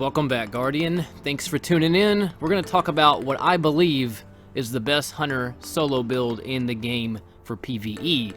Welcome back, Guardian. Thanks for tuning in. We're going to talk about what I believe is the best hunter solo build in the game for PvE.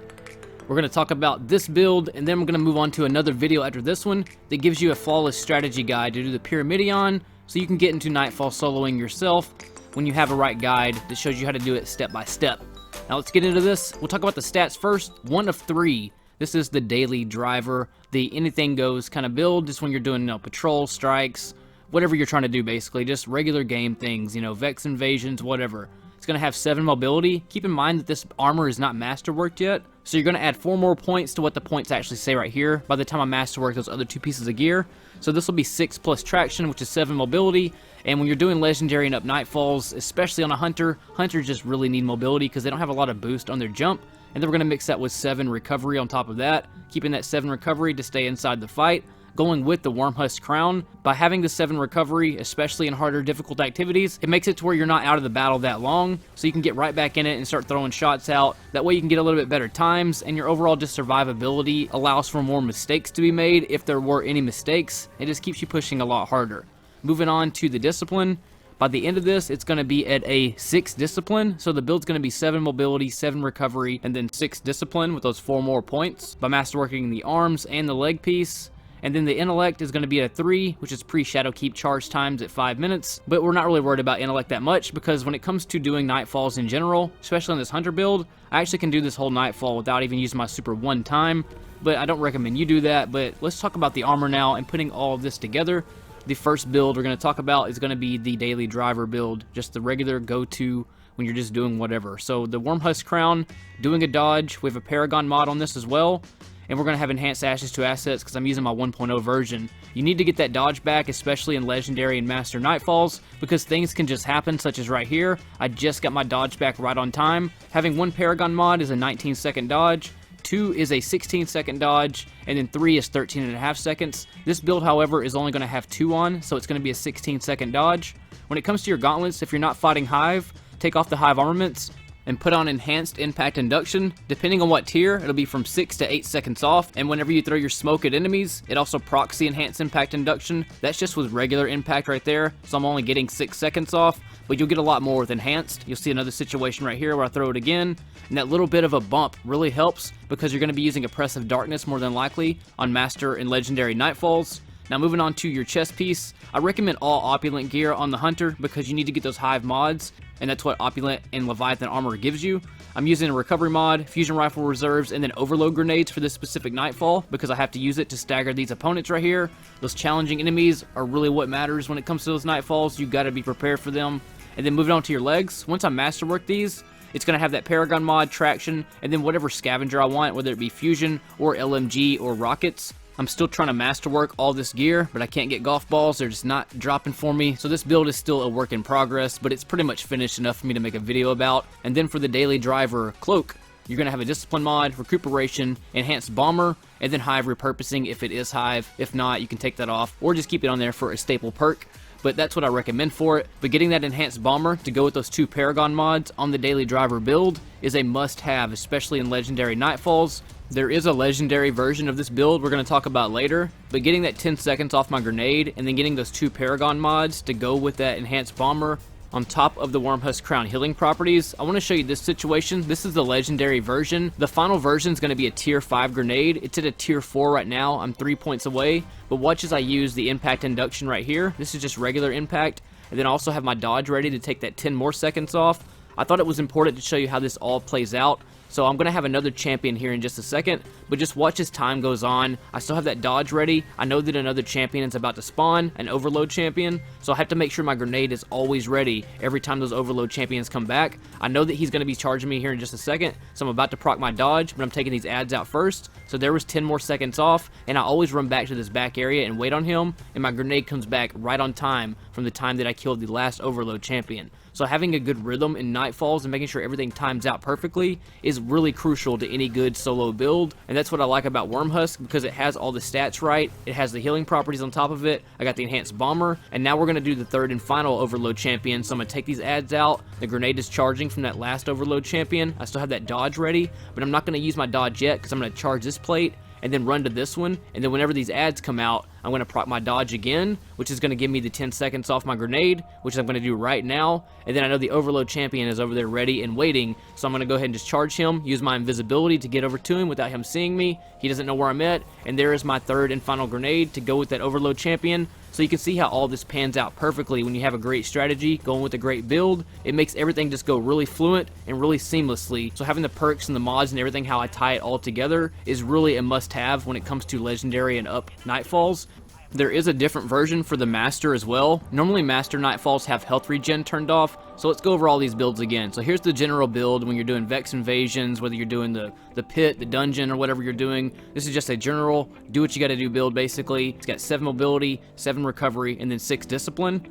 We're going to talk about this build, and then we're going to move on to another video after this one that gives you a flawless strategy guide to do the Pyramidion so you can get into Nightfall soloing yourself when you have a right guide that shows you how to do it step by step. Now let's get into this. We'll talk about the stats first. 1 of 3. This is the daily driver, the anything goes kind of build, just when you're doing, patrol, strikes, whatever you're trying to do basically, just regular game things, Vex invasions, whatever. It's going to have 7 mobility. Keep in mind that this armor is not masterworked yet, so you're going to add 4 more points to what the points actually say right here by the time I masterwork those other 2 pieces of gear. So this will be 6 plus traction, which is 7 mobility, and when you're doing legendary and up nightfalls, especially on a hunter, hunters just really need mobility because they don't have a lot of boost on their jump. And then we're going to mix that with 7 recovery on top of that, keeping that 7 recovery to stay inside the fight. Going with the Wormhusk crown, by having the 7 recovery, especially in harder difficult activities, it makes it to where you're not out of the battle that long, so you can get right back in it and start throwing shots out. That way you can get a little bit better times, and your overall just survivability allows for more mistakes to be made if there were any mistakes. It just keeps you pushing a lot harder. Moving on to the discipline. By the end of this, it's going to be at a 6 discipline, so the build's going to be 7 mobility, 7 recovery, and then 6 discipline with those 4 more points by masterworking the arms and the leg piece. And then the intellect is going to be at a 3, which is pre-Shadowkeep charge times at 5 minutes, but we're not really worried about intellect that much because when it comes to doing nightfalls in general, especially on this hunter build, I actually can do this whole nightfall without even using my super one time, but I don't recommend you do that. But let's talk about the armor now and putting all of this together. The first build we're going to talk about is going to be the daily driver build, just the regular go-to when you're just doing whatever. So the Wormhusk crown, doing a dodge, we have a Paragon mod on this as well, and we're going to have enhanced ashes to assets because I'm using my 1.0 version. You need to get that dodge back, especially in legendary and master nightfalls, because things can just happen, such as right here. I just got my dodge back right on time. Having 1 Paragon mod is a 19-second dodge, 2 is a 16-second dodge, and then 3 is 13.5 seconds. This build, however, is only going to have 2 on, so it's going to be a 16-second dodge. When it comes to your gauntlets, if you're not fighting Hive, take off the Hive armaments and put on enhanced impact induction. Depending on what tier, it'll be from 6 to 8 seconds off, and whenever you throw your smoke at enemies, it also procs the enhanced impact induction. That's just with regular impact right there, so I'm only getting 6 seconds off, but you'll get a lot more with enhanced. You'll see another situation right here where I throw it again, and that little bit of a bump really helps because you're going to be using oppressive darkness more than likely on master and legendary nightfalls. Now moving on to your chest piece, I recommend all opulent gear on the hunter because you need to get those Hive mods, and that's what opulent and Leviathan armor gives you. I'm using a recovery mod, fusion rifle reserves, and then overload grenades for this specific nightfall because I have to use it to stagger these opponents right here. Those challenging enemies are really what matters when it comes to those nightfalls. You got to be prepared for them. And then moving on to your legs, once I masterwork these, it's going to have that Paragon mod, traction, and then whatever scavenger I want, whether it be fusion or LMG or rockets. I'm still trying to masterwork all this gear, but I can't get golf balls. They're just not dropping for me. So this build is still a work in progress, but it's pretty much finished enough for me to make a video about. And then for the daily driver cloak, you're going to have a discipline mod, recuperation, enhanced bomber, and then Hive repurposing if it is Hive. If not, you can take that off or just keep it on there for a staple perk. But that's what I recommend for it. But getting that enhanced bomber to go with those 2 Paragon mods on the daily driver build is a must-have, especially in legendary nightfalls. There is a legendary version of this build we're going to talk about later, but getting that 10 seconds off my grenade and then getting those 2 Paragon mods to go with that enhanced bomber on top of the Wormhusk crown healing properties. I want to show you this situation. This is the legendary version. The final version is going to be a tier 5 grenade. It's at a tier 4 right now. I'm 3 points away, but watch as I use the impact induction right here. This is just regular impact, and then I also have my dodge ready to take that 10 more seconds off. I thought it was important to show you how this all plays out. So I'm going to have another champion here in just a second, but just watch as time goes on. I still have that dodge ready. I know that another champion is about to spawn, an overload champion, so I have to make sure my grenade is always ready every time those overload champions come back. I know that he's going to be charging me here in just a second, so I'm about to proc my dodge, but I'm taking these ads out first. So there was 10 more seconds off, and I always run back to this back area and wait on him, and my grenade comes back right on time from the time that I killed the last overload champion. So having a good rhythm in nightfalls and making sure everything times out perfectly is really crucial to any good solo build, and that's what I like about Wormhusk because it has all the stats right, it has the healing properties on top of it, I got the enhanced bomber, and now we're going to do the 3rd and final overload champion. So I'm going to take these ads out, the grenade is charging from that last overload champion, I still have that dodge ready, but I'm not going to use my dodge yet because I'm going to charge this plate and then run to this one, and then whenever these ads come out, I'm going to proc my dodge again, which is going to give me the 10 seconds off my grenade, which I'm going to do right now. And then I know the overload champion is over there ready and waiting, so I'm going to go ahead and just charge him, use my invisibility to get over to him without him seeing me. He doesn't know where I'm at, and there is my third and final grenade to go with that overload champion. So you can see how all this pans out perfectly when you have a great strategy, going with a great build. It makes everything just go really fluent and really seamlessly. So having the perks and the mods and everything, how I tie it all together, is really a must-have when it comes to Legendary and up Nightfalls. There is a different version for the Master as well. Normally Master Nightfalls have health regen turned off, so let's go over all these builds again. So here's the general build when you're doing Vex Invasions, whether you're doing the pit, the dungeon, or whatever you're doing. This is just a general, do what you gotta do build basically. It's got 7 mobility, 7 recovery, and then 6 discipline.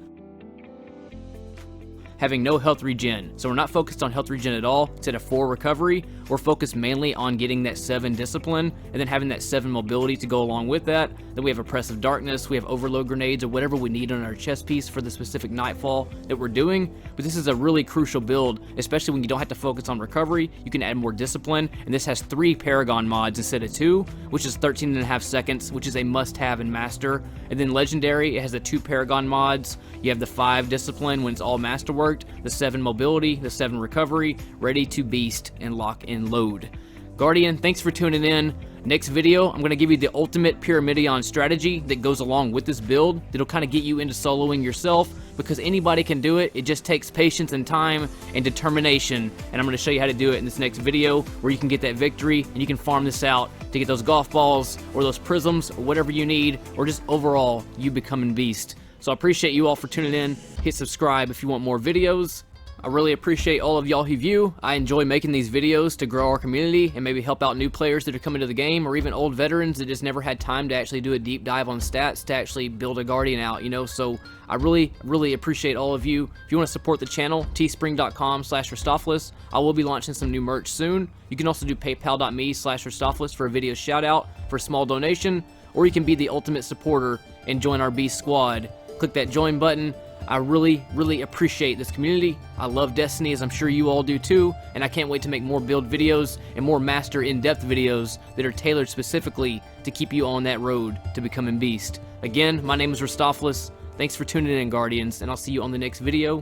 Having no health regen. So we're not focused on health regen at all. Instead of 4 recovery, we're focused mainly on getting that 7 discipline and then having that 7 mobility to go along with that. Then we have oppressive darkness, we have overload grenades, or whatever we need on our chest piece for the specific nightfall that we're doing. But this is a really crucial build, especially when you don't have to focus on recovery. You can add more discipline, and this has 3 paragon mods instead of 2, which is 13.5 seconds, which is a must-have in Master. And then Legendary, it has the 2 paragon mods. You have the 5 discipline when it's all masterworked, the 7 mobility, the 7 recovery, ready to beast and lock and load. Guardian, thanks for tuning in. Next video, I'm going to give you the ultimate Pyramidion strategy that goes along with this build that'll kind of get you into soloing yourself, because anybody can do it. It just takes patience and time and determination, and I'm going to show you how to do it in this next video where you can get that victory and you can farm this out to get those golf balls or those prisms or whatever you need, or just overall you becoming beast. So I appreciate you all for tuning in. Hit subscribe if you want more videos. I really appreciate all of y'all who view. I enjoy making these videos to grow our community and maybe help out new players that are coming to the game, or even old veterans that just never had time to actually do a deep dive on stats to actually build a Guardian out, you know. So I really appreciate all of you. If you want to support the channel, teespring.com/Ristophilis. I will be launching some new merch soon. You can also do paypal.me/Ristophilis for a video shout out for a small donation, or you can be the ultimate supporter and join our Beast Squad. Click that join button. I really appreciate this community. I love Destiny, as I'm sure you all do too, and I can't wait to make more build videos and more master in-depth videos that are tailored specifically to keep you on that road to becoming Beast. Again, my name is Ristophilis. Thanks for tuning in, Guardians, and I'll see you on the next video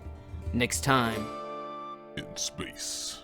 next time. In space.